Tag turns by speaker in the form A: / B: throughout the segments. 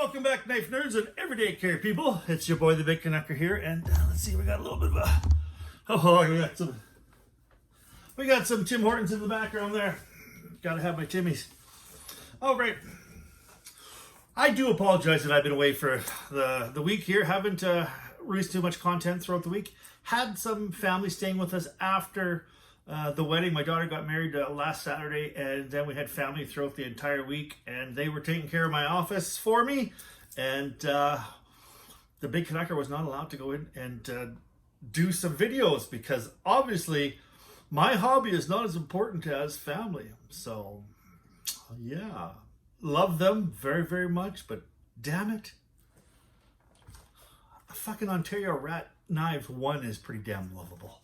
A: welcome back, knife nerds and everyday care people. It's your boy, the Big Canucker here, and let's see, we got a little bit of a... we got some Tim Hortons in the background there. Gotta have my Timmies. All right. I do apologize that I've been away for the week here. Haven't released too much content throughout the week. Had some family staying with us after the wedding. My daughter got married last Saturday, and then we had family throughout the entire week, and they were taking care of my office for me, and the Big Canucker was not allowed to go in and do some videos because obviously my hobby is not as important as family. So yeah, love them very, very much, but damn it, a fucking Ontario Rat Knives 1 is pretty damn lovable.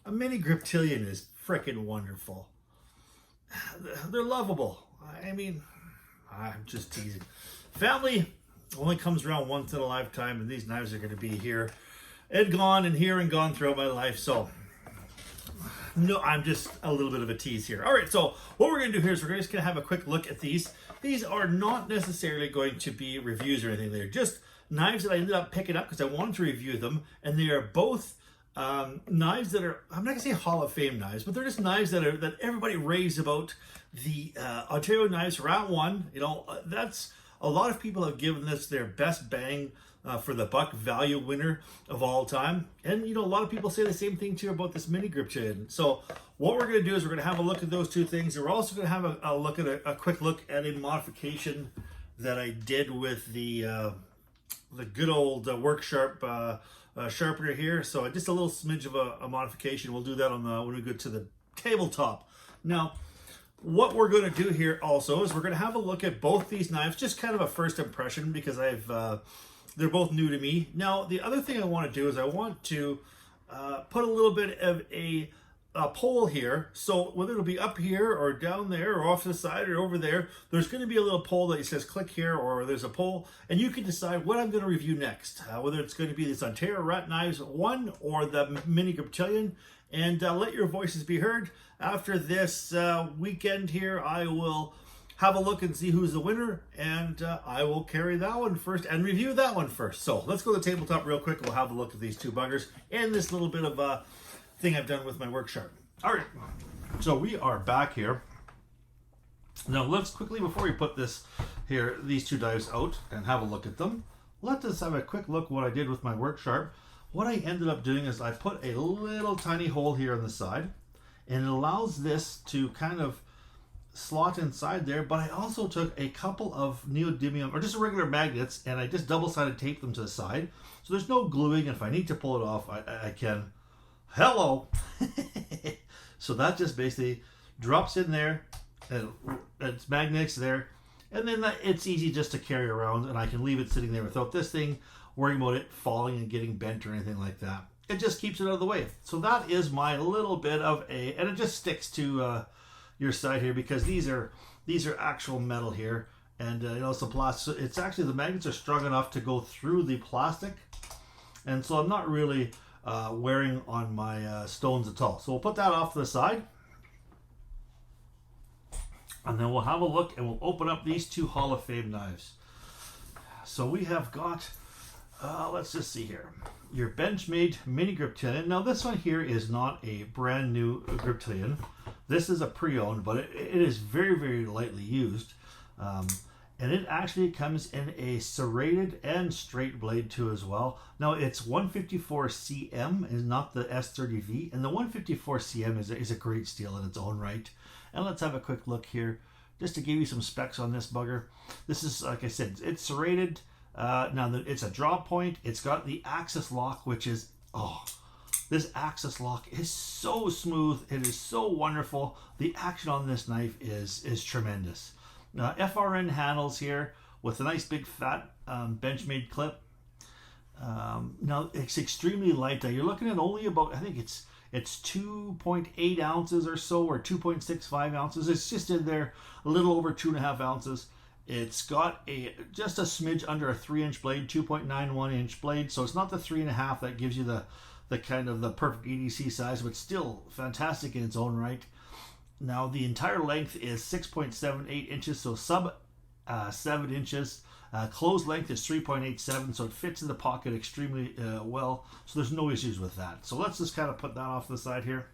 A: A mini Griptilian is freaking wonderful. They're lovable. I mean, I'm just teasing. Family only comes around once in a lifetime, and these knives are going to be here and gone and here and gone throughout my life. So, no, I'm just a little bit of a tease here. All right, so what we're going to do here is we're just going to have a quick look at these. These are not necessarily going to be reviews or anything. They're just knives that I ended up picking up because I wanted to review them, and they are both knives that are, I'm not gonna say Hall of Fame knives, but they're just knives that everybody raves about. The Ontario Knives Rat 1, you know, that's, a lot of people have given this their best bang for the buck value winner of all time. And you know, a lot of people say the same thing too about this mini Griptilian. So what we're gonna do is we're gonna have a look at those two things, and we're also gonna have a look at a quick look at a modification that I did with the good old work sharp sharpener here. So just a little smidge of a modification. We'll do that on when we go to the tabletop. Now, what we're going to do here also is we're going to have a look at both these knives, just kind of a first impression, because they're both new to me. Now, the other thing I want to do is I want to put a little bit of a pole here, so whether it'll be up here or down there or off to the side or over there, there's going to be a little pole that says click here, or there's a pole, and you can decide what I'm going to review next, whether it's going to be this Ontario Rat Knives 1 or the mini Griptilian, and let your voices be heard. After this weekend here, I will have a look and see who's the winner, and I will carry that one first and review that one first. So let's go to the tabletop real quick. We'll have a look at these two buggers and this little bit of thing I've done with my work sharp. All right, so we are back here. Now let's quickly, before we put these two knives out and have a look at them, let us have a quick look what I did with my work sharp. What I ended up doing is I put a little tiny hole here on the side, and it allows this to kind of slot inside there, but I also took a couple of neodymium, or just regular magnets, and I just double-sided taped them to the side, so there's no gluing. If I need to pull it off, I can. Hello. So that just basically drops in there, and it's magnets there, and then it's easy just to carry around, and I can leave it sitting there without this thing worrying about it falling and getting bent or anything like that. It just keeps it out of the way. So that is my little bit of and it just sticks to your side here, because these are actual metal here, and you know, some plastic. So it's actually, the magnets are strong enough to go through the plastic, and so I'm not really wearing on my stones at all. So we'll put that off to the side, and then we'll have a look, and we'll open up these two Hall of Fame knives. So we have got, let's just see here, your Benchmade mini Griptilian. Now this one here is not a brand new Griptilian. This is a pre-owned, but it is very, very lightly used. And it actually comes in a serrated and straight blade too as well. Now it's 154 cm, is not the S30V, and the 154 cm is a great steel in its own right. And let's have a quick look here, just to give you some specs on this bugger. This is, like I said, it's serrated. Now it's a drop point. It's got the axis lock, which is, this axis lock is so smooth. It is so wonderful. The action on this knife is tremendous. FRN handles here with a nice big fat Benchmade clip. Now it's extremely light. You're looking at only about, I think it's 2.8 ounces or so, or 2.65 ounces. It's just in there a little over 2.5 ounces. It's got just a smidge under a 3-inch blade, 2.91 inch blade. So it's not the 3.5 that gives you the kind of the perfect EDC size, but still fantastic in its own right. Now the entire length is 6.78 inches, so sub 7 inches. Closed length is 3.87, so it fits in the pocket extremely well. So there's no issues with that. So let's just kind of put that off to the side here.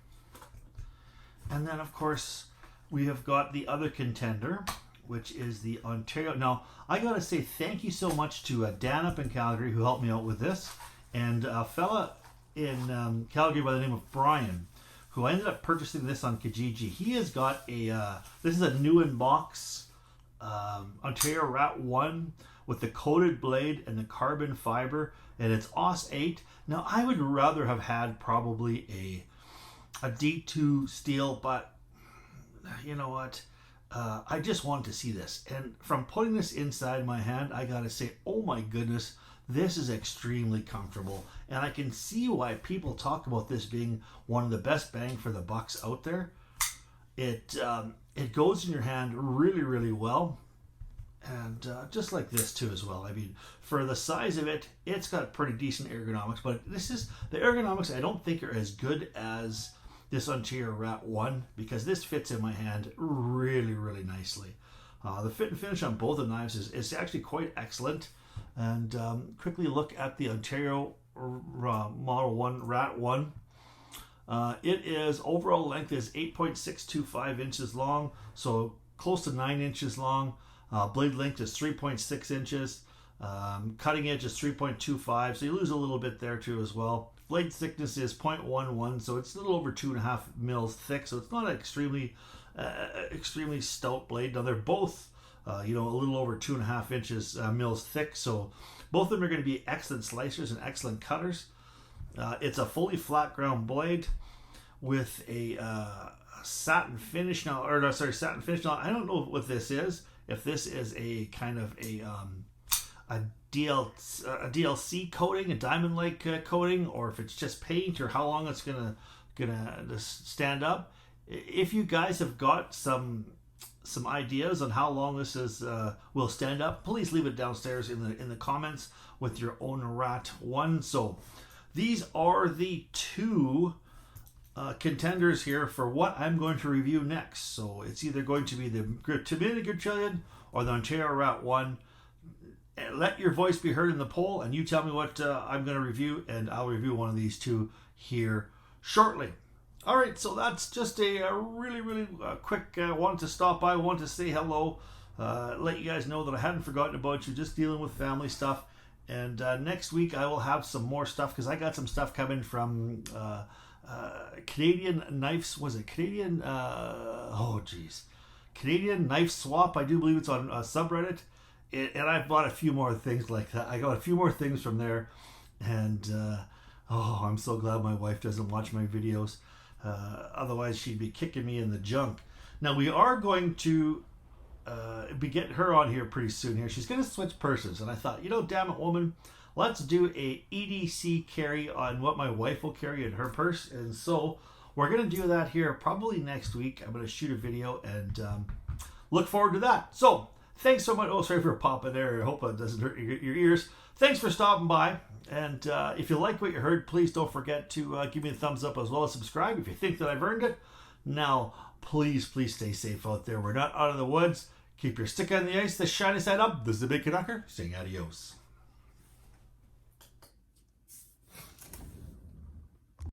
A: And then, of course, we have got the other contender, which is the Ontario. Now, I got to say thank you so much to Dan up in Calgary who helped me out with this. And a fella in Calgary by the name of Brian, who I ended up purchasing this on Kijiji. He has got a, this is a new in box Ontario Rat 1 with the coated blade and the carbon fiber, and it's OS 8. Now, I would rather have had probably a D2 steel, but you know what? I just wanted to see this. And from putting this inside my hand, I gotta say, oh my goodness, this is extremely comfortable. And I can see why people talk about this being one of the best bang for the bucks out there. It goes in your hand really, really well. And just like this too as well. I mean, for the size of it, it's got pretty decent ergonomics. But this is, the ergonomics I don't think are as good as this Ontario Rat 1, because this fits in my hand really, really nicely. The fit and finish on both the knives is actually quite excellent. And quickly look at the Ontario Model 1 Rat 1. It is, overall length is 8.625 inches long, so close to 9 inches long. Blade length is 3.6 inches. Cutting edge is 3.25, so you lose a little bit there too as well. Blade thickness is 0.11, so it's a little over 2.5 mils thick, so it's not an extremely stout blade. Now they're both a little over 2.5 inches mils thick, so both of them are going to be excellent slicers and excellent cutters. It's a fully flat ground blade with a satin finish now, satin finish. Now I don't know what this is. If this is a kind of a DLC coating, a diamond-like coating, or if it's just paint, or how long it's gonna stand up. If you guys have got some ideas on how long this will stand up, please leave it downstairs in the comments with your own Rat 1. So these are the two contenders here for what I'm going to review next. So it's either going to be the Griptilian or the Ontario Rat 1. Let your voice be heard in the poll, and you tell me what I'm going to review, and I'll review one of these two here shortly. All right, so that's just a really, really quick, wanted to stop by, wanted to say hello, let you guys know that I hadn't forgotten about you, just dealing with family stuff. And next week I will have some more stuff, because I got some stuff coming from Canadian Knives. Was it Canadian? Canadian Knife Swap. I do believe it's on subreddit. And I bought a few more things like that. I got a few more things from there. And I'm so glad my wife doesn't watch my videos. Otherwise, she'd be kicking me in the junk. Now, we are going to be getting her on here pretty soon here. She's going to switch purses. And I thought, damn it, woman, let's do a EDC carry on what my wife will carry in her purse. And so we're going to do that here probably next week. I'm going to shoot a video and look forward to that. So thanks so much. Oh, sorry for popping there. I hope it doesn't hurt your ears. Thanks for stopping by. And if you like what you heard, please don't forget to give me a thumbs up as well as subscribe if you think that I've earned it. Now, please stay safe out there. We're not out of the woods. Keep your stick on the ice, the shiny side up. This is the Big Canucker saying adios.